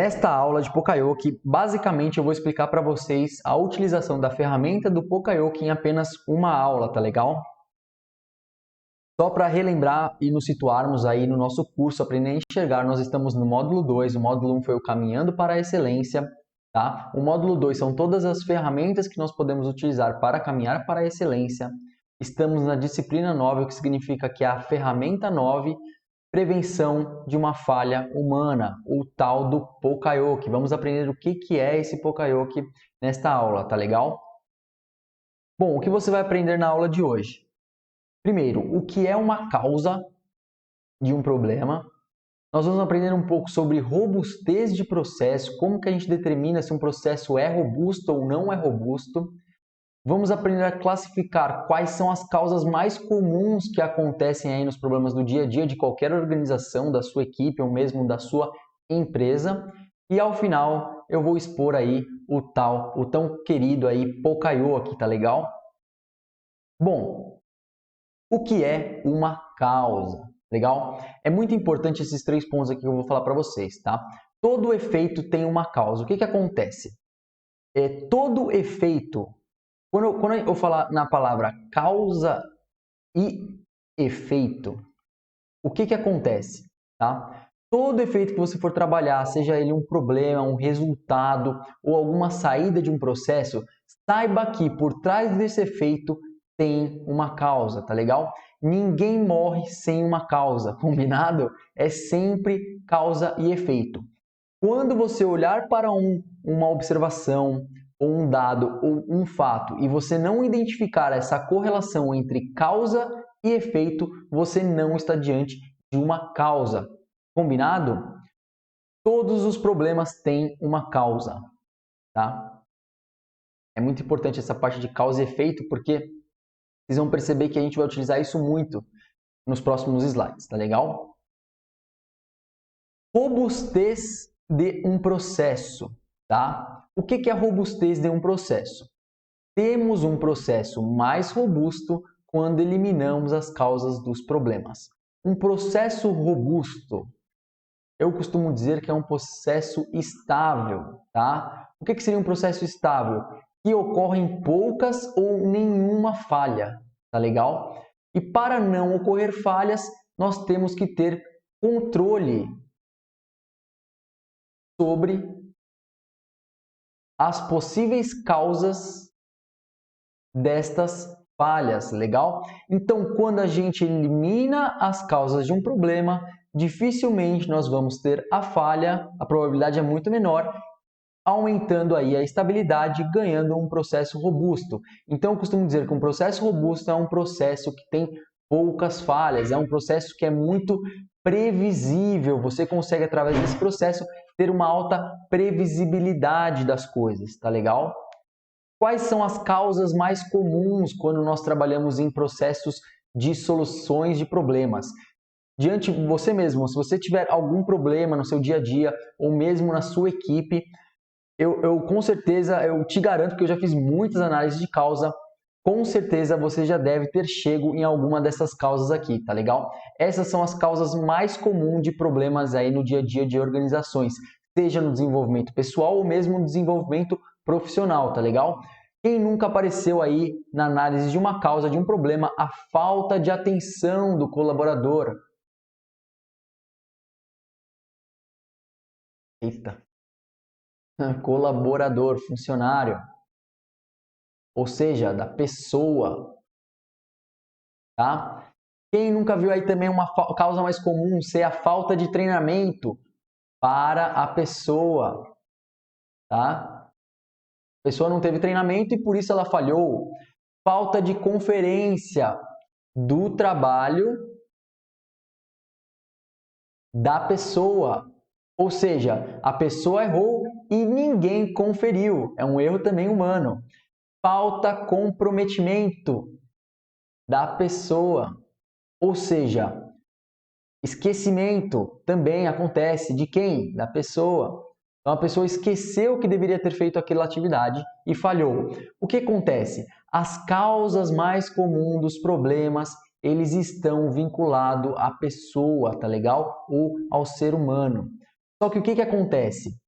Nesta aula de Poka-Yoke, basicamente eu vou explicar para vocês a utilização da ferramenta do Poka-Yoke em apenas uma aula, tá legal? Só para relembrar e nos situarmos aí no nosso curso Aprender a Enxergar, nós estamos no módulo 2, o módulo 1 foi o Caminhando para a Excelência, tá? O módulo 2 são todas as ferramentas que nós podemos utilizar para caminhar para a excelência. Estamos na disciplina 9, o que significa que é a ferramenta 9, prevenção de uma falha humana, o tal do Poka-Yoke. Vamos aprender o que é esse Poka-Yoke nesta aula, tá legal? Bom, o que você vai aprender na aula de hoje? Primeiro, o que é uma causa de um problema. Nós vamos aprender um pouco sobre robustez de processo, como que a gente determina se um processo é robusto ou não é robusto. Vamos aprender a classificar quais são as causas mais comuns que acontecem aí nos problemas do dia a dia de qualquer organização, da sua equipe ou mesmo da sua empresa. E ao final eu vou expor aí o tão querido aí Poka-Yoke, tá legal? Bom, o que é uma causa? Legal? É muito importante esses 3 pontos aqui que eu vou falar para vocês, tá? Todo efeito tem uma causa. O que acontece? Todo efeito, quando eu falar na palavra causa e efeito, o que acontece? Tá? Todo efeito que você for trabalhar, seja ele um problema, um resultado ou alguma saída de um processo, saiba que por trás desse efeito tem uma causa, tá legal? Ninguém morre sem uma causa, combinado? É sempre causa e efeito. Quando você olhar para uma observação, ou um dado, ou um fato, e você não identificar essa correlação entre causa e efeito, você não está diante de uma causa. Combinado? Todos os problemas têm uma causa, tá? É muito importante essa parte de causa e efeito, porque vocês vão perceber que a gente vai utilizar isso muito nos próximos slides, tá legal? Robustez de um processo, tá? O que é a robustez de um processo? Temos um processo mais robusto quando eliminamos as causas dos problemas. Um processo robusto, eu costumo dizer que é um processo estável, tá? O que seria um processo estável? Que ocorrem poucas ou nenhuma falha, tá legal? E para não ocorrer falhas, nós temos que ter controle sobre as possíveis causas destas falhas, legal? Então, quando a gente elimina as causas de um problema, dificilmente nós vamos ter a falha, a probabilidade é muito menor, aumentando aí a estabilidade, ganhando um processo robusto. Então, eu costumo dizer que um processo robusto é um processo que tem poucas falhas, é um processo que é muito previsível, você consegue, através desse processo, ter uma alta previsibilidade das coisas, tá legal? Quais são as causas mais comuns quando nós trabalhamos em processos de soluções de problemas? Diante de você mesmo, se você tiver algum problema no seu dia a dia ou mesmo na sua equipe, eu com certeza, eu te garanto que eu já fiz muitas análises de causa, com certeza você já deve ter chego em alguma dessas causas aqui, tá legal? Essas são as causas mais comuns de problemas aí no dia a dia de organizações, seja no desenvolvimento pessoal ou mesmo no desenvolvimento profissional, tá legal? Quem nunca apareceu aí na análise de uma causa, de um problema, a falta de atenção do colaborador? Eita. Colaborador, funcionário, ou seja, da pessoa, tá? Quem nunca viu aí também uma causa mais comum ser a falta de treinamento para a pessoa, tá? A pessoa não teve treinamento e por isso ela falhou. Falta de conferência do trabalho da pessoa. Ou seja, a pessoa errou e ninguém conferiu. É um erro também humano. Falta comprometimento da pessoa. Ou seja, esquecimento também acontece de quem? Da pessoa. Então, a pessoa esqueceu que deveria ter feito aquela atividade e falhou. O que acontece? As causas mais comuns dos problemas, eles estão vinculados à pessoa, tá legal? Ou ao ser humano. Só que o que acontece?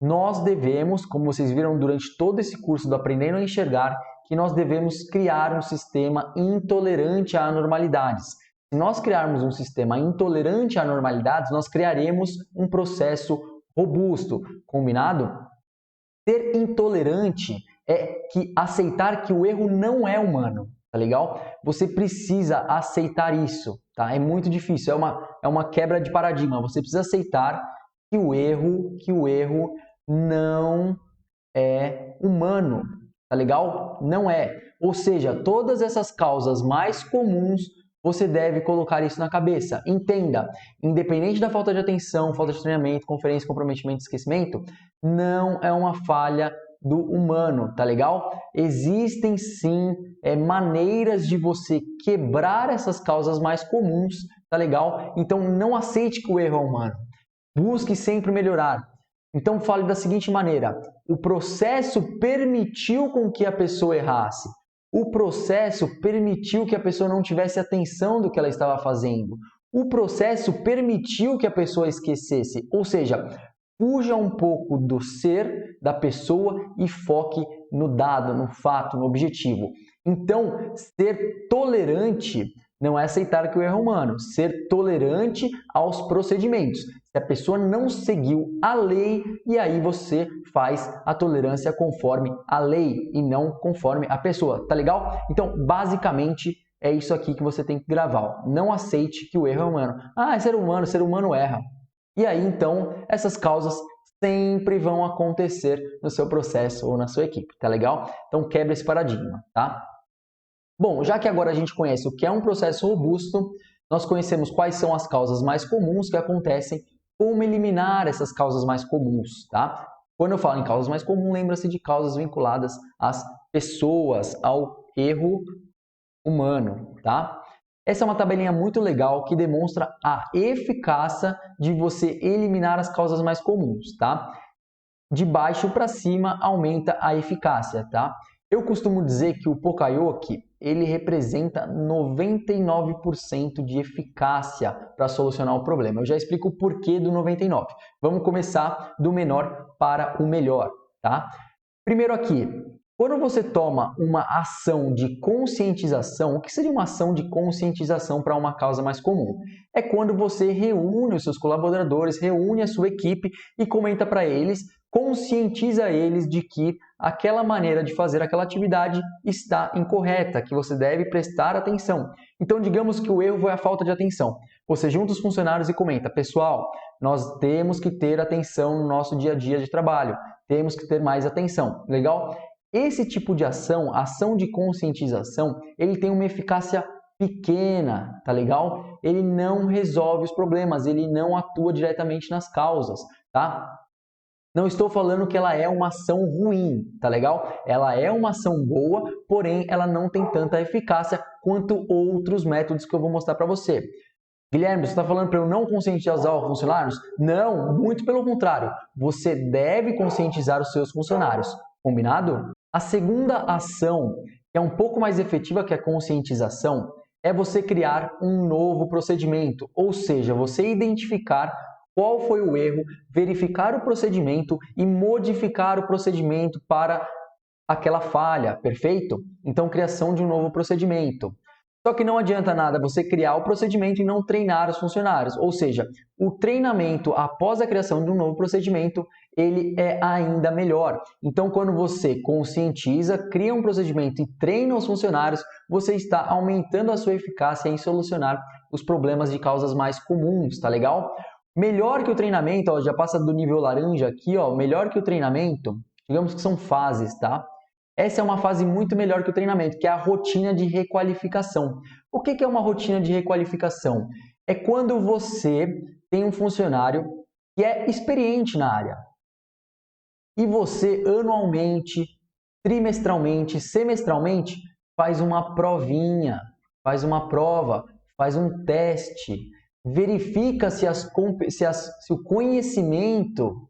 nós devemos, como vocês viram durante todo esse curso do Aprendendo a Enxergar, que nós devemos criar um sistema intolerante a anormalidades. Se nós criarmos um sistema intolerante a anormalidades, nós criaremos um processo robusto, combinado? Ser intolerante é aceitar que o erro não é humano, tá legal? Você precisa aceitar isso, tá? É muito difícil, é uma quebra de paradigma. Você precisa aceitar que o erro não é humano, tá legal? Não é. Ou seja, todas essas causas mais comuns, você deve colocar isso na cabeça. Entenda, independente da falta de atenção, falta de treinamento, conferência, comprometimento, esquecimento, não é uma falha do humano, tá legal? Existem sim maneiras de você quebrar essas causas mais comuns, tá legal? Então não aceite que o erro é humano. Busque sempre melhorar. Então fale da seguinte maneira: o processo permitiu com que a pessoa errasse. O processo permitiu que a pessoa não tivesse atenção do que ela estava fazendo. O processo permitiu que a pessoa esquecesse. Ou seja, fuja um pouco do ser da pessoa e foque no dado, no fato, no objetivo. Então, ser tolerante não é aceitar que o erro é humano. Ser tolerante aos procedimentos. Se a pessoa não seguiu a lei, e aí você faz a tolerância conforme a lei e não conforme a pessoa, tá legal? Então, basicamente, é isso aqui que você tem que gravar. Ó. Não aceite que o erro é humano. Ah, é ser humano erra. E aí, então, essas causas sempre vão acontecer no seu processo ou na sua equipe, tá legal? Então, quebra esse paradigma, tá? Bom, já que agora a gente conhece o que é um processo robusto, nós conhecemos quais são as causas mais comuns que acontecem, como eliminar essas causas mais comuns, tá? Quando eu falo em causas mais comuns, lembra-se de causas vinculadas às pessoas, ao erro humano, tá? Essa é uma tabelinha muito legal que demonstra a eficácia de você eliminar as causas mais comuns, tá? De baixo para cima aumenta a eficácia, tá? Eu costumo dizer que o Poka-Yoke, ele representa 99% de eficácia para solucionar o problema. Eu já explico o porquê do 99%. Vamos começar do menor para o melhor, tá? Primeiro aqui, quando você toma uma ação de conscientização, o que seria uma ação de conscientização para uma causa mais comum? É quando você reúne os seus colaboradores, reúne a sua equipe e comenta para eles, conscientiza eles de que aquela maneira de fazer aquela atividade está incorreta, que você deve prestar atenção. Então, digamos que o erro foi a falta de atenção. Você junta os funcionários e comenta: pessoal, nós temos que ter atenção no nosso dia a dia de trabalho, temos que ter mais atenção. Legal? Esse tipo de ação, ação de conscientização, ele tem uma eficácia pequena, tá legal? Ele não resolve os problemas, ele não atua diretamente nas causas, tá? Não estou falando que ela é uma ação ruim, tá legal? Ela é uma ação boa, porém ela não tem tanta eficácia quanto outros métodos que eu vou mostrar para você. Guilherme, você está falando para eu não conscientizar os funcionários? Não, muito pelo contrário. Você deve conscientizar os seus funcionários, combinado? A segunda ação, que é um pouco mais efetiva que a conscientização, é você criar um novo procedimento, ou seja, você identificar qual foi o erro, verificar o procedimento e modificar o procedimento para aquela falha, perfeito? Então, criação de um novo procedimento. Só que não adianta nada você criar o procedimento e não treinar os funcionários, ou seja, o treinamento após a criação de um novo procedimento, ele é ainda melhor. Então, quando você conscientiza, cria um procedimento e treina os funcionários, você está aumentando a sua eficácia em solucionar os problemas de causas mais comuns, tá legal? Melhor que o treinamento, ó, já passa do nível laranja aqui, ó, melhor que o treinamento, digamos que são fases, tá? Essa é uma fase muito melhor que o treinamento, que é a rotina de requalificação. O que é uma rotina de requalificação? É quando você tem um funcionário que é experiente na área e você anualmente, trimestralmente, semestralmente faz uma provinha, faz uma prova, faz um teste, verifica se o conhecimento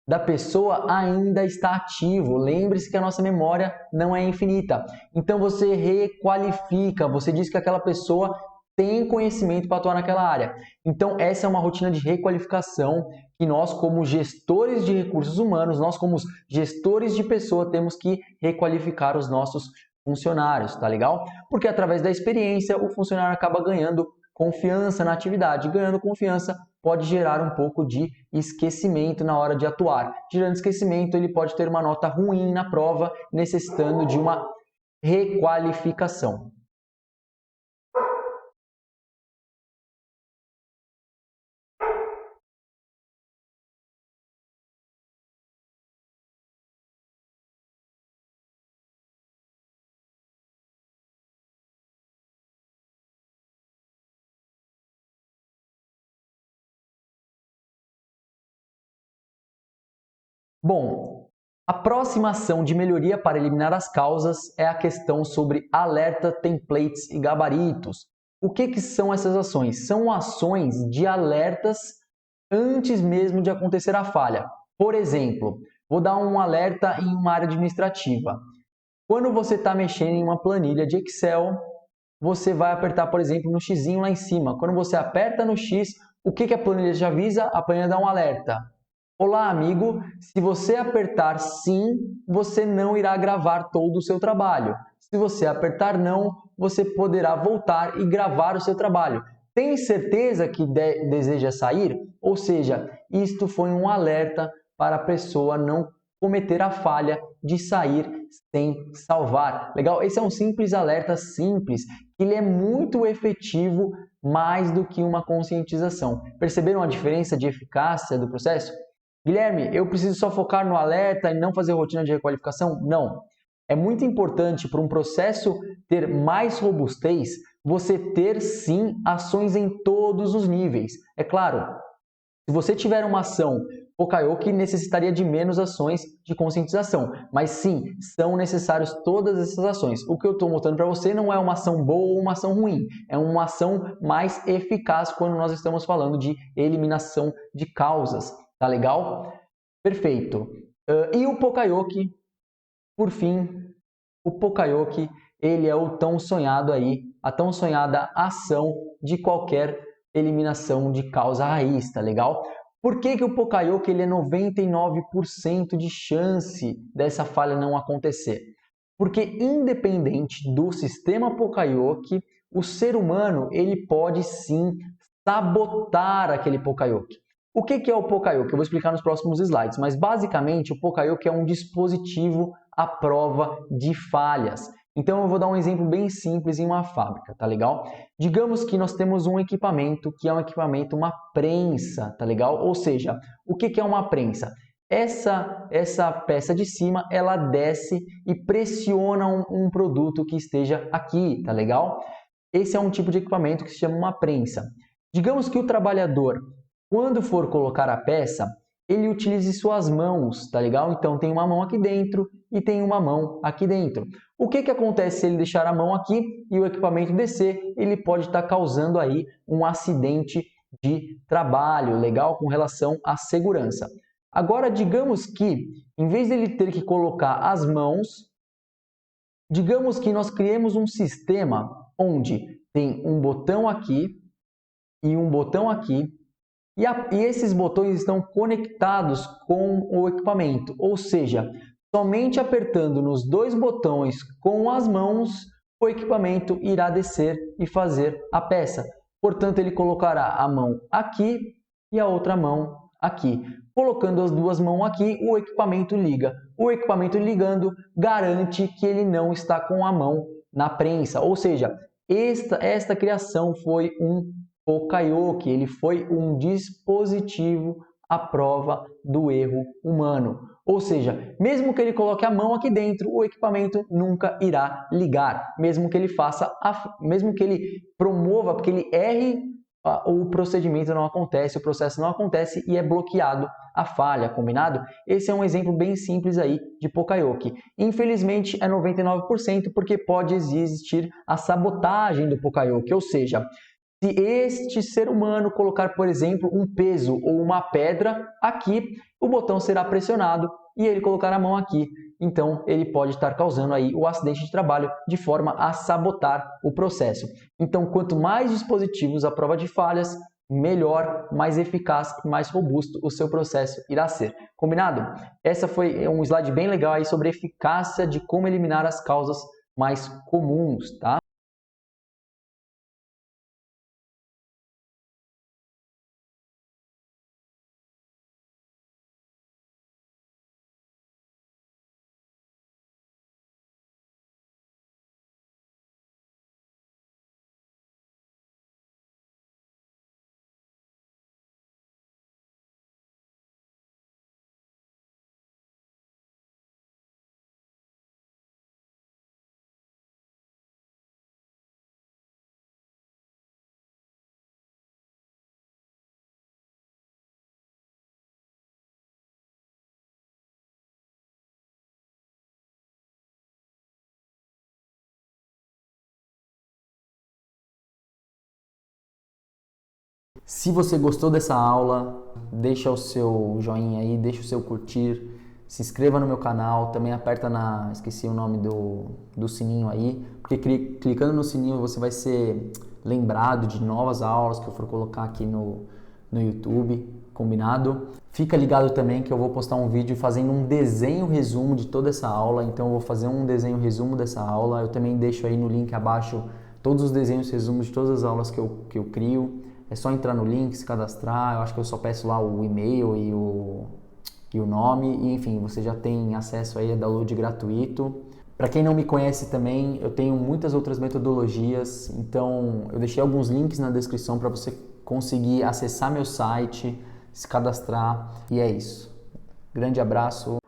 da pessoa ainda está ativo. Lembre-se que a nossa memória não é infinita. Então você requalifica, você diz que aquela pessoa tem conhecimento para atuar naquela área. Então, essa é uma rotina de requalificação que nós, como gestores de recursos humanos, nós, como gestores de pessoa, temos que requalificar os nossos funcionários, tá legal? Porque através da experiência, o funcionário acaba ganhando confiança na atividade. Ganhando confiança pode gerar um pouco de esquecimento na hora de atuar. Gerando esquecimento, ele pode ter uma nota ruim na prova, necessitando de uma requalificação. Bom, a próxima ação de melhoria para eliminar as causas é a questão sobre alerta, templates e gabaritos. O que são essas ações? São ações de alertas antes mesmo de acontecer a falha. Por exemplo, vou dar um alerta em uma área administrativa. Quando você está mexendo em uma planilha de Excel, você vai apertar, por exemplo, no xizinho lá em cima. Quando você aperta no X, o que a planilha já avisa? A planilha dá um alerta. Olá, amigo, se você apertar sim, você não irá gravar todo o seu trabalho. Se você apertar não, você poderá voltar e gravar o seu trabalho. Tem certeza que deseja sair? Ou seja, isto foi um alerta para a pessoa não cometer a falha de sair sem salvar. Legal? Esse é um simples alerta simples, ele é muito efetivo mais do que uma conscientização. Perceberam a diferença de eficácia do processo? Guilherme, eu preciso só focar no alerta e não fazer rotina de requalificação? Não. É muito importante para um processo ter mais robustez, você ter sim ações em todos os níveis. É claro, se você tiver uma ação Pokayoke, necessitaria de menos ações de conscientização. Mas sim, são necessárias todas essas ações. O que eu estou mostrando para você não é uma ação boa ou uma ação ruim. É uma ação mais eficaz quando nós estamos falando de eliminação de causas. Tá legal? Perfeito. E o Pokayoke, por fim, o Pokayoke, ele é o tão sonhado aí, a tão sonhada ação de qualquer eliminação de causa raiz, tá legal? Por que o Pokayoke ele é 99% de chance dessa falha não acontecer? Porque independente do sistema Pokayoke, o ser humano ele pode sim sabotar aquele Pokayoke. O que é o Pokayoke? Eu vou explicar nos próximos slides, mas basicamente o Pokayoke é um dispositivo à prova de falhas. Então eu vou dar um exemplo bem simples em uma fábrica, tá legal? Digamos que nós temos um equipamento que é um equipamento, uma prensa, tá legal? Ou seja, o que é uma prensa? Essa peça de cima, ela desce e pressiona um produto que esteja aqui, tá legal? Esse é um tipo de equipamento que se chama uma prensa. Digamos que o trabalhador, quando for colocar a peça, ele utilize suas mãos, tá legal? Então tem uma mão aqui dentro e tem uma mão aqui dentro. O que acontece se ele deixar a mão aqui e o equipamento descer? Ele pode estar causando aí um acidente de trabalho, legal? Com relação à segurança. Agora, digamos que, em vez dele ter que colocar as mãos, digamos que nós criemos um sistema onde tem um botão aqui e um botão aqui, e esses botões estão conectados com o equipamento, ou seja, somente apertando nos dois botões com as mãos, o equipamento irá descer e fazer a peça. Portanto, ele colocará a mão aqui e a outra mão aqui. Colocando as duas mãos aqui, o equipamento liga. O equipamento ligando garante que ele não está com a mão na prensa, ou seja, esta criação foi um Pokayoke, ele foi um dispositivo à prova do erro humano. Ou seja, mesmo que ele coloque a mão aqui dentro, o equipamento nunca irá ligar. Mesmo que ele mesmo que ele promova, porque ele erre, o procedimento não acontece, o processo não acontece e é bloqueado a falha, combinado? Esse é um exemplo bem simples aí de Pokayoke. Infelizmente é 99% porque pode existir a sabotagem do Pokayoke, ou seja, se este ser humano colocar, por exemplo, um peso ou uma pedra aqui, o botão será pressionado e ele colocar a mão aqui. então ele pode estar causando aí o acidente de trabalho de forma a sabotar o processo. Então, quanto mais dispositivos à prova de falhas, melhor, mais eficaz e mais robusto o seu processo irá ser. Combinado? Essa foi um slide bem legal aí sobre a eficácia de como eliminar as causas mais comuns, tá? Se você gostou dessa aula, deixa o seu joinha aí, deixa o seu curtir, se inscreva no meu canal, também aperta esqueci o nome do sininho aí, porque clicando no sininho você vai ser lembrado de novas aulas que eu for colocar aqui no YouTube, combinado? Fica ligado também que eu vou postar um vídeo fazendo um desenho resumo de toda essa aula, então eu vou fazer um desenho resumo dessa aula, eu também deixo aí no link abaixo todos os desenhos resumos de todas as aulas que eu crio. É só entrar no link, se cadastrar, eu acho que eu só peço lá o e-mail e o nome, e enfim, você já tem acesso aí a download gratuito. Para quem não me conhece também, eu tenho muitas outras metodologias, então eu deixei alguns links na descrição para você conseguir acessar meu site, se cadastrar, e é isso. Grande abraço.